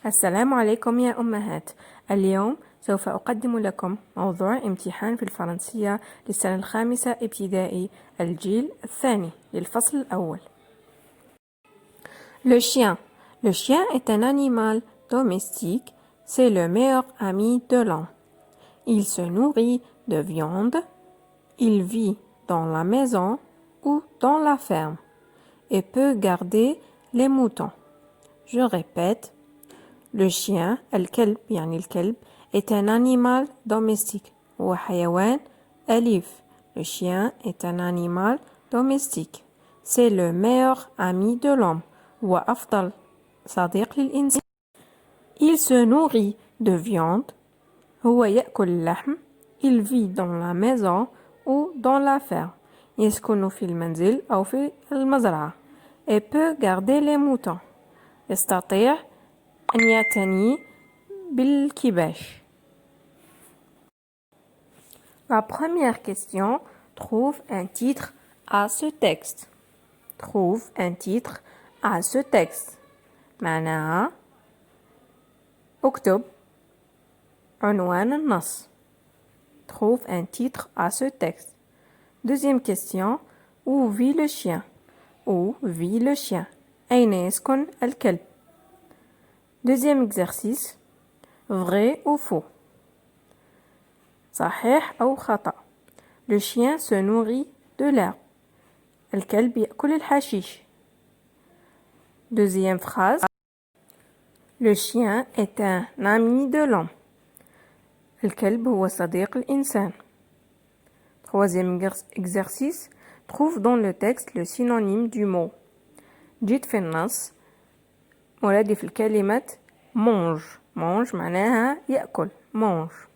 السلام عليكم يا أمهات. اليوم سوف أقدم لكم موضوع امتحان في الفرنسية للسنة الخامسة ابتدائي الجيل الثاني للفصل الأول. Le chien. Le chien est un animal domestique. C'est le meilleur ami de l'homme. Il se nourrit de viande. Il vit dans la maison ou dans la ferme et peut garder les moutons. Je répète. Le chien الكلب يعني الكلب est un animal domestique. هو حيوان أليف. Le chien est un animal domestique. C'est le meilleur ami de l'homme. هو أفضل صديق للإنسان. Il se nourrit de viande. هو يأكل اللحم. Il vit dans la maison ou dans la ferme. يسكن في المنزل أو في المزرعة. Et peut garder les moutons. يستطيع أن يعتني بالكباش. La première question trouve un titre à ce texte. Trouve un titre à ce texte. معناها اكتب عنوان النص. Trouve un titre à ce texte. Deuxième question. Où vit le chien? Où vit le chien? أين يسكن الكلب? Deuxième exercice. Vrai ou faux? صحيح أو خطأ. Le chien se nourrit de l'herbe. الكلب يأكل الحشيش. Deuxième phrase. Le chien est un ami de l'homme. الكلب هو صديق الإنسان. Troisième exercice. Trouve dans le texte le synonyme du mot. جيت في النص مرادف الكلمة mange. mange معناها يأكل. mange.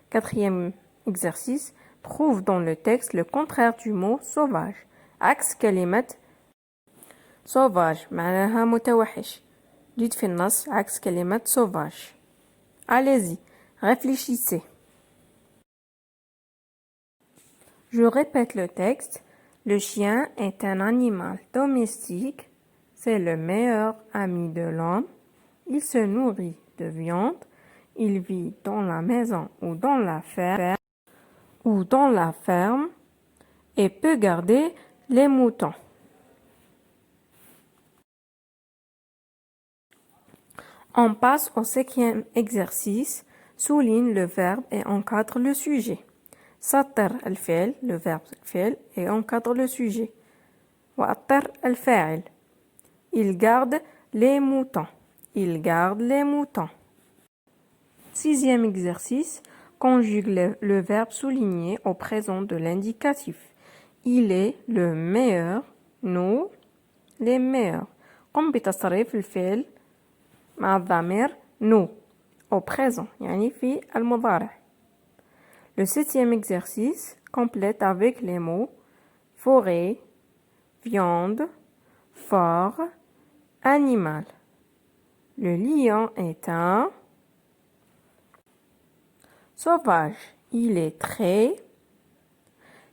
Quatrième exercice. Trouve dans le texte le contraire du mot sauvage. عكس كلمة sauvage معناها متوحش. جيت في النص عكس كلمة sauvage. Allez-y, réfléchissez. Je répète le texte. Le chien est un animal domestique. C'est le meilleur ami de l'homme. Il se nourrit de viande. Il vit dans la maison ou dans la ferme et peut garder les moutons. On passe au cinquième exercice. Souligne le verbe et encadre le sujet. سطر الفعل le verbe الفعل et encadre le sujet. وأطر الفاعل. Il garde les moutons. Il garde les moutons. Sixième exercice. Conjugue le verbe souligné au présent de l'indicatif. Il est le meilleur. Nous, les meilleurs. قم بتصريف الفعل مع الضمير nous au présent يعني في المضارع. Le septième exercice complète avec les mots forêt, viande, fort, animal. Le lion est un sauvage. Il est très.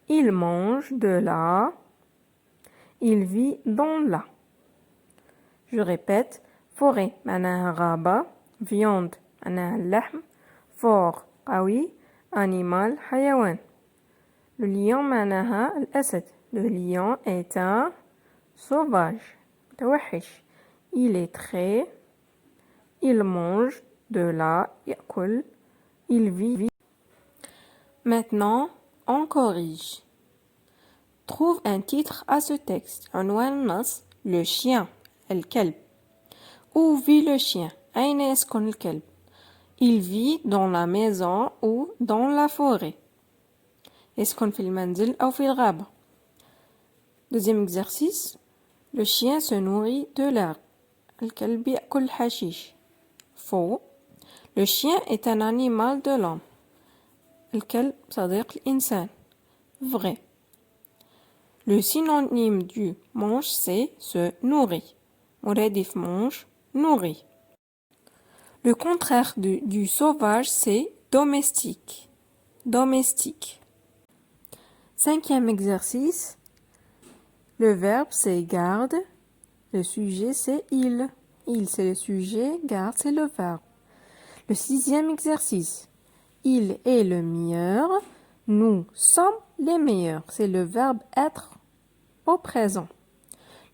Il mange de la. Il vit dans la. Je répète. Forêt معناها غابة. Viande معناها اللحم. Fort قوي. Animal حيوان. Le lion معناها الأسد. Le lion est un sauvage. متوحش. Il est très. Il mange de la. يأكل. Il vit. Maintenant, on corrige. Trouve un titre à ce texte. عنوان النص le chien. الكلب. Où vit le chien? أين يسكن الكلب? Il vit dans la maison ou dans la forêt. يسكن في المنزل أو في الغابة. Deuxième exercice. Le chien se nourrit de l'herbe. الكلب يأكل الحشيش. Faux. Le chien est un animal de l'homme. الكلب صديق الإنسان. Vrai. Le synonyme du mange c'est se nourrit. مرادف mange, nourrit. Le contraire du sauvage c'est domestique. Domestique. Cinquième exercice. Le verbe c'est garde. Le sujet c'est il. Il, c'est le sujet. Garde, c'est le verbe. Le 6e exercice. Il est le meilleur. Nous sommes les meilleurs. C'est le verbe être au présent.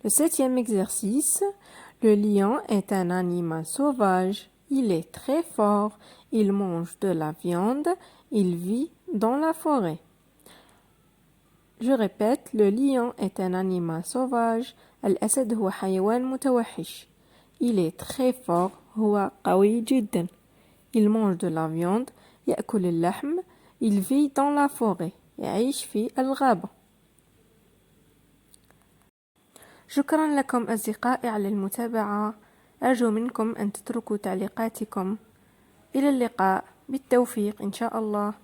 Le 7e exercice. Le lion est un animal sauvage. Il est très fort. Il mange de la viande. Il vit dans la forêt. Je répète, le lion est un animal sauvage. الأسد هو حيوان متوحش. Il est très fort. هو قوي جدا. Il mange de la viande. يأكل اللحم. Il vit dans la forêt. يعيش في الغابة. شكرا لكم أصدقائي على المتابعة. أرجو منكم أن تتركوا تعليقاتكم. إلى اللقاء بالتوفيق إن شاء الله.